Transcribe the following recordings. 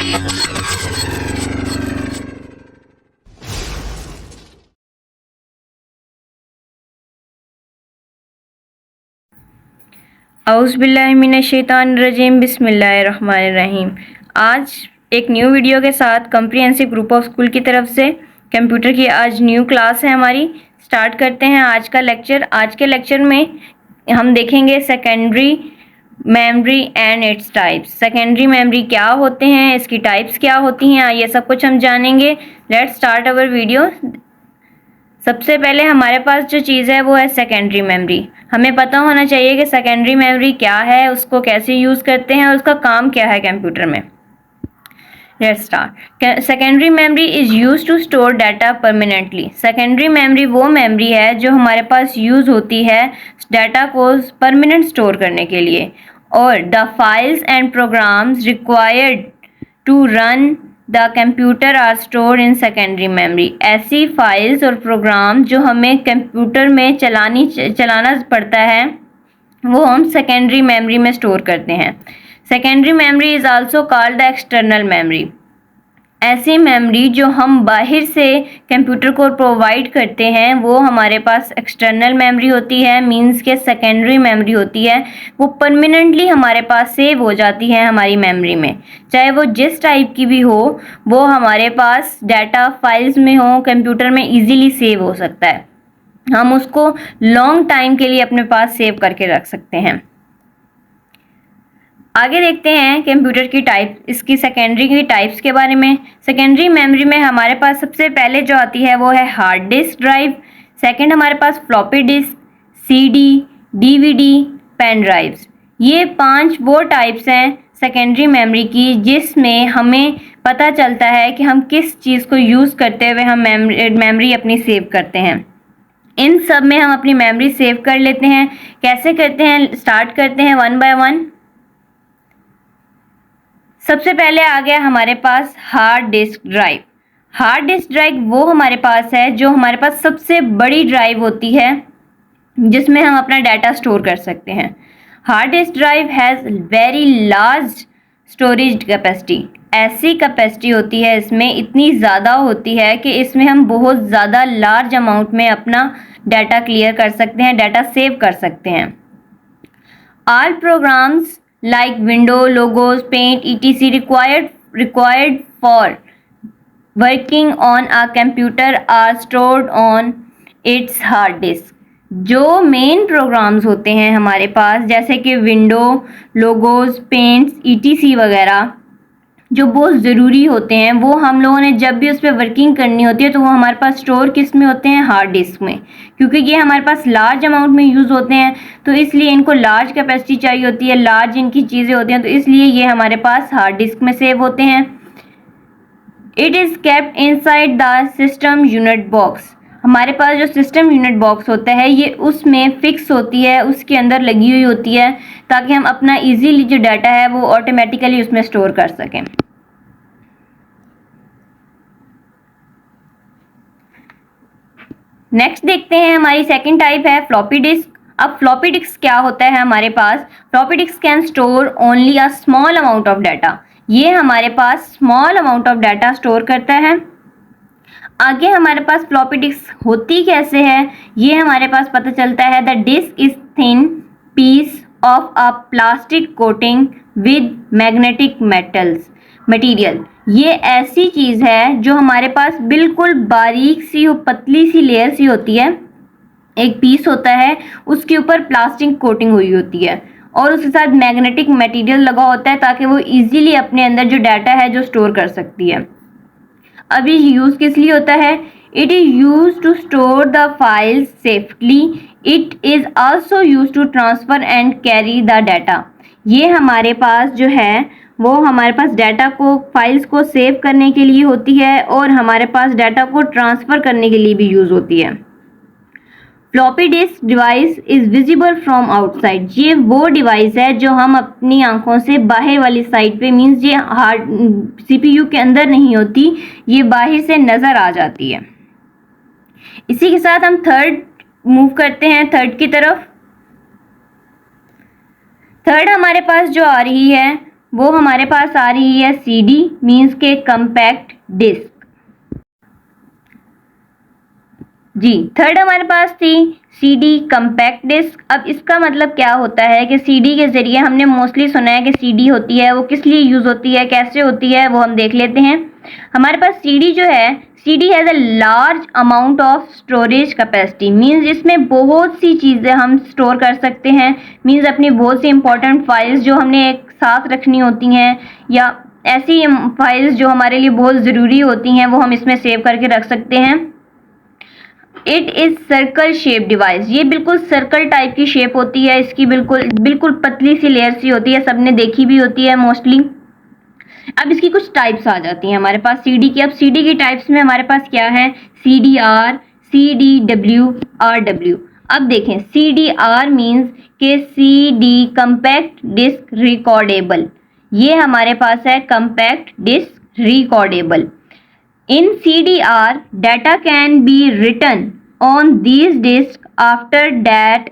औज़ुबिल्लाहिमिनश्शैतानिर्रजीम बिस्मिल्लाहिर्रहमानिर्रहीम। आज एक न्यू वीडियो के साथ कम्प्रिहेंसिव ग्रुप ऑफ स्कूल की तरफ से कंप्यूटर की आज न्यू क्लास है हमारी। स्टार्ट करते हैं आज का लेक्चर। आज के लेक्चर में हम देखेंगे secondary memory and its types. Secondary memory क्या होते हैं, इसकी टाइप्स क्या होती हैं, ये सब कुछ हम जानेंगे। Let's start our video. सबसे पहले हमारे पास जो चीज़ है वो है सेकेंडरी मेमोरी। हमें पता होना चाहिए कि सेकेंडरी मेमोरी क्या है, उसको कैसे यूज़ करते हैं और उसका काम क्या है कंप्यूटर में। Let's start. Secondary memory is use to store data permanently. Secondary memory वो मेमोरी है जो हमारे पास यूज़ होती है डाटा को परमानेंट स्टोर करने के लिए। और the files and programs required to run the computer are store in secondary memory. ऐसी फाइल्स और प्रोग्राम जो हमें कंप्यूटर में चलाना पड़ता है वो हम सेकेंडरी मेमोरी में स्टोर करते हैं। Secondary memory is also called the external memory. ऐसी मेमोरी जो हम बाहर से कंप्यूटर को प्रोवाइड करते हैं वो हमारे पास एक्सटर्नल मेमोरी होती है, मींस के सेकेंडरी मेमोरी होती है। वो परमानेंटली हमारे पास सेव हो जाती है हमारी मेमोरी में, चाहे वो जिस टाइप की भी हो, वो हमारे पास डाटा फाइल्स में हो, कंप्यूटर में इजीली सेव हो सकता है। हम उसको लॉन्ग टाइम के लिए अपने पास सेव करके रख सकते हैं। आगे देखते हैं कंप्यूटर की टाइप, इसकी सेकेंडरी की टाइप्स के बारे में। सेकेंडरी मेमोरी में हमारे पास सबसे पहले जो आती है वो है हार्ड डिस्क ड्राइव। सेकंड हमारे पास floppy disk, CD, DVD, pen drives. ये 5 वो टाइप्स हैं सेकेंडरी मेमोरी की जिसमें हमें पता चलता है कि हम किस चीज़ को यूज़ करते हुए हम मेमोरी अपनी सेव करते हैं। इन सब में हम अपनी मेमोरी सेव कर लेते हैं। कैसे करते हैं, स्टार्ट करते हैं वन बाय वन। सबसे पहले आ गया हमारे पास hard disk drive. Hard disk drive वो हमारे पास है जो हमारे पास सबसे बड़ी ड्राइव होती है जिसमें हम अपना डाटा स्टोर कर सकते हैं। Hard disk drive has very large storage capacity. ऐसी कैपेसिटी होती है इसमें, इतनी ज़्यादा होती है कि इसमें हम बहुत ज़्यादा लार्ज अमाउंट में अपना डाटा क्लियर कर सकते हैं, डाटा सेव कर सकते हैं। All programs like Windows, Logos, Paint, etc. required for working on a computer are stored on its hard disk। जो मेन प्रोग्राम्स होते हैं हमारे पास जैसे कि विंडो, लोगोस, पेंट्स, etc. वगैरह जो बहुत ज़रूरी होते हैं वो हम लोगों ने जब भी उस पर वर्किंग करनी होती है तो वो हमारे पास स्टोर किस में होते हैं, हार्ड डिस्क में। क्योंकि ये हमारे पास लार्ज अमाउंट में यूज़ होते हैं तो इसलिए इनको लार्ज कैपेसिटी चाहिए होती है, लार्ज इनकी चीज़ें होती हैं, तो इसलिए ये हमारे पास हार्ड डिस्क में सेव होते हैं। It is kept inside the system unit box. हमारे पास जो सिस्टम यूनिट बॉक्स होता है ये उसमें फिक्स होती है, उसके अंदर लगी हुई होती है ताकि हम अपना इजीली जो डाटा है वो ऑटोमेटिकली उसमें स्टोर कर सकें। नेक्स्ट देखते हैं, हमारी सेकंड टाइप है फ्लॉपी डिस्क। अब फ्लॉपी डिस्क क्या होता है हमारे पास? Floppy disk can store only a small amount of data. ये हमारे पास small amount of data store करता है। आगे हमारे पास फ्लॉपी डिस्क होती कैसे है ये हमारे पास पता चलता है। The disk is thin piece of a plastic coating with magnetic material. ये ऐसी चीज़ है जो हमारे पास बिल्कुल बारीक सी पतली सी लेयर सी होती है, एक पीस होता है, उसके ऊपर प्लास्टिक कोटिंग हुई होती है और उसके साथ मैग्नेटिक मटेरियल लगा होता है ताकि वो इजीली अपने अंदर जो डाटा है जो स्टोर कर सकती है। अब ये यूज़ किस लिए होता है? It is use to store the files safely. It is also use to transfer and carry the data. ये हमारे पास जो है वो हमारे पास डाटा को, फाइल्स को सेव करने के लिए होती है और हमारे पास डाटा को ट्रांसफ़र करने के लिए भी यूज़ होती है। Floppy disc device is visible from outside. ये वो डिवाइस है जो हम अपनी आंखों से बाहर वाली साइड पे, मीन्स ये हार्ड सीपीयू के अंदर नहीं होती, ये बाहर से नज़र आ जाती है। इसी के साथ हम थर्ड मूव करते हैं, थर्ड की तरफ। थर्ड हमारे पास जो आ रही है वो हमारे पास आ रही है CD मीन्स के कम्पैक्ट डिस्क। जी, थर्ड हमारे पास थी CD कम्पैक्ट डिस्क। अब इसका मतलब क्या होता है कि CD के ज़रिए हमने मोस्टली सुना है कि CD होती है, वो किस लिए यूज़ होती है, कैसे होती है, वो हम देख लेते हैं। हमारे पास CD जो है, CD has a large amount of storage capacity, means इसमें बहुत सी चीज़ें हम स्टोर कर सकते हैं। मीन्स अपनी बहुत सी इंपॉर्टेंट फाइल्स जो हमने एक साथ रखनी होती हैं, या ऐसी फाइल्स जो हमारे लिए बहुत ज़रूरी होती हैं, वो हम इसमें सेव करके रख सकते हैं। It is circle shape device, ये बिल्कुल सर्कल टाइप की शेप होती है, इसकी बिल्कुल पतली सी लेयर सी होती है, सबने देखी भी होती है मोस्टली। अब इसकी कुछ टाइप्स आ जाती हैं हमारे पास CD की। अब CD की टाइप्स में हमारे पास क्या है, CDR, CDW, RW। अब देखें, CDR मीन्स के CD कम्पैक्ट डिस्क रिकॉर्डेबल, ये हमारे पास है compact disk recordable. In CDR, data can be written on these disks. After that,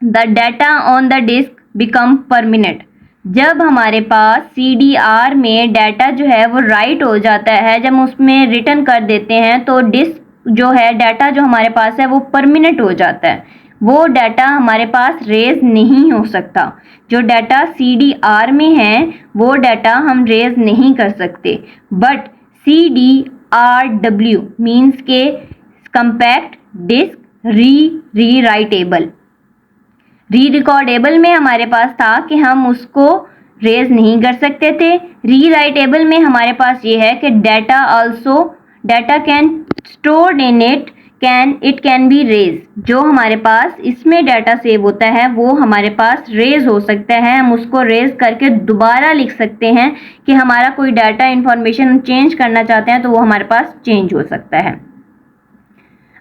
the data on the disk become permanent. जब हमारे पास CDR में डाटा जो है वो राइट हो जाता है, जब हम उसमें रिटर्न कर देते हैं तो डिस्क जो है, डाटा जो हमारे पास है वो परमानेंट हो जाता है। वो डाटा हमारे पास रेज नहीं हो सकता। जो डाटा CDR में है वो डाटा हम रेज नहीं कर सकते। बट CDRW मीन्स के कम्पैक्ट डिस्क रीराइटेबल। रिकॉर्डेबल में हमारे पास था कि हम उसको रेज नहीं कर सकते थे। रीराइटेबल में हमारे पास ये है कि data can stored in it can be erased. जो हमारे पास इसमें डाटा सेव होता है वो हमारे पास रेज हो सकता है, हम उसको रेज करके दोबारा लिख सकते हैं कि हमारा कोई डाटा इंफॉर्मेशन चेंज करना चाहते हैं तो वो हमारे पास चेंज हो सकता है।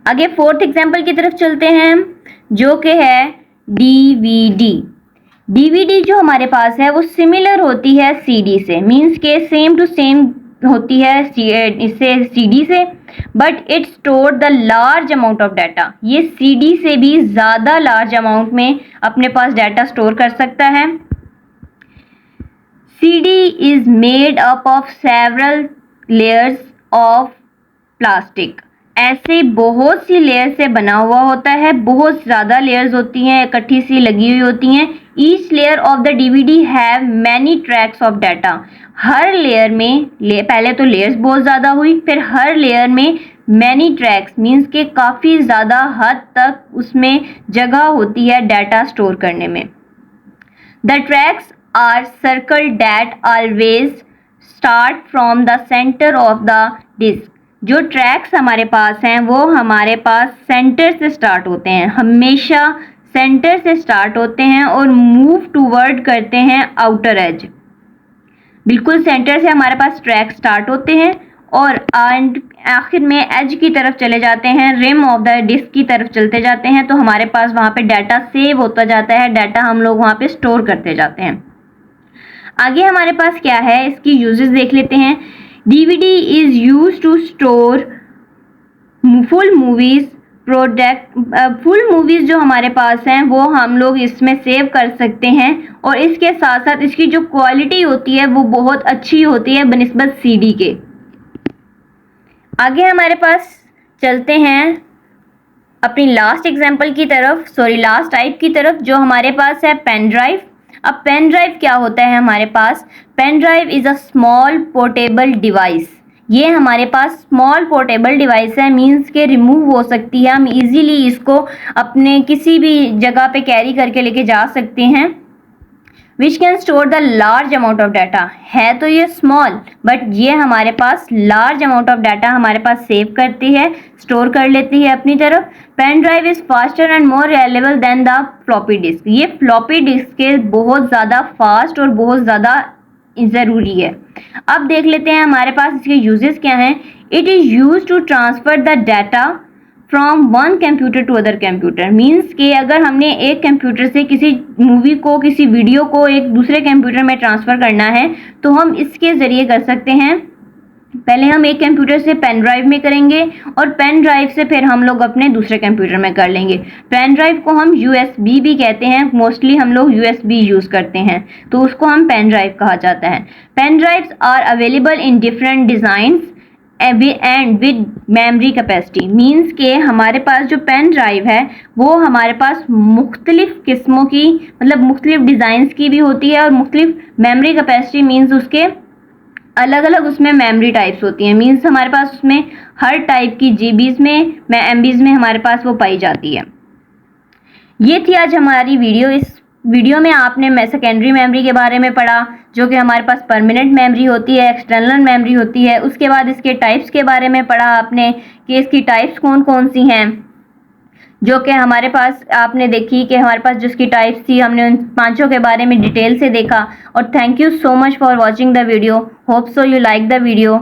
आगे फोर्थ एग्जांपल की तरफ चलते हैं, जो कि है DVD जो हमारे पास है वो सिमिलर होती है CD से, मीन्स के सेम टू सेम होती है इससे CD से, but it store the large amount of data. ये CD से भी ज़्यादा लार्ज अमाउंट में अपने पास डाटा स्टोर कर सकता है। CD is made up of several layers of plastic. ऐसे बहुत सी लेयर से बना हुआ होता है, बहुत ज़्यादा लेयर्स होती हैं, इकट्ठी सी लगी हुई होती हैं। Each layer of the DVD have many tracks of data. Her layer में पहले तो लेयर्स बहुत ज़्यादा हुई, फिर हर लेयर में मैनी ट्रैक्स मीन्स के काफ़ी ज़्यादा हद तक उसमें जगह होती है डाटा स्टोर करने में। The tracks are circle that always start from the centre of the disk. जो ट्रैक्स हमारे पास हैं वो हमारे पास सेंटर से स्टार्ट होते हैं, हमेशा सेंटर से स्टार्ट होते हैं और मूव टूवर्ड करते हैं आउटर एज। बिल्कुल सेंटर से हमारे पास ट्रैक स्टार्ट होते हैं और आखिर में एज की तरफ चले जाते हैं, रिम ऑफ द डिस्क की तरफ चलते जाते हैं, तो हमारे पास वहाँ पे डाटा सेव होता जाता है, डाटा हम लोग वहाँ पे स्टोर करते जाते हैं। आगे हमारे पास क्या है, इसकी यूजेस देख लेते हैं। DVD is used to store full movies full movies जो हमारे पास हैं वो हम लोग इसमें सेव कर सकते हैं, और इसके साथ साथ इसकी जो क्वालिटी होती है वो बहुत अच्छी होती है बनिस्बत CD के। आगे हमारे पास चलते हैं अपनी लास्ट एग्जांपल की तरफ, लास्ट टाइप की तरफ, जो हमारे पास है पेन ड्राइव। अब पेन ड्राइव क्या होता है हमारे पास, pen drive is a small portable device. ये हमारे पास स्मॉल पोर्टेबल डिवाइस है, मींस के रिमूव हो सकती है, हम इजीली इसको अपने किसी भी जगह पे कैरी करके लेके जा सकते हैं। Which can store the large amount of data. है तो ये स्मॉल, बट ये हमारे पास लार्ज अमाउंट ऑफ डाटा हमारे पास सेव करती है, स्टोर कर लेती है अपनी तरफ। Pen drive is faster and more reliable than the floppy disk. ये फ्लॉपी डिस्क के बहुत ज़्यादा फास्ट और बहुत ज़्यादा ज़रूरी है। अब देख लेते हैं हमारे पास इसके यूजेस क्या हैं। It is use to transfer the data from one computer to other computer, means कि अगर हमने एक कंप्यूटर से किसी मूवी को, किसी वीडियो को एक दूसरे कंप्यूटर में ट्रांसफ़र करना है तो हम इसके ज़रिए कर सकते हैं। पहले हम एक कंप्यूटर से पेन ड्राइव में करेंगे और पेन ड्राइव से फिर हम लोग अपने दूसरे कंप्यूटर में कर लेंगे। पेन ड्राइव को हम यूएसबी भी कहते हैं, मोस्टली हम लोग यूएसबी यूज करते हैं, तो उसको हम पेन ड्राइव कहा जाता है। Pen drives are available in different designs and with memory capacity, means के हमारे पास जो पेन ड्राइव है वो हमारे पास मुख्तलिफ किस्मों की, मतलब मुख्तलिफ डिज़ाइंस की भी होती है और मुख्तलिफ मेमोरी कैपेसिटी मीन्स उसके अलग अलग उसमें मेमोरी टाइप्स होती हैं, मीन्स हमारे पास उसमें हर टाइप की जीबीज में एमबीज में हमारे पास वो पाई जाती है। ये थी आज हमारी वीडियो। इस वीडियो में आपने सेकेंडरी मेमोरी के बारे में पढ़ा, जो कि हमारे पास परमानेंट मेमोरी होती है, एक्सटर्नल मेमोरी होती है। उसके बाद इसके टाइप्स के बारे में पढ़ा आपने कि इसकी टाइप्स कौन कौन सी हैं, जो कि हमारे पास आपने देखी कि हमारे पास जिसकी टाइप्स थी, हमने उन पांचों के बारे में डिटेल से देखा। और thank you so much for watching the video. Hope so you like the video.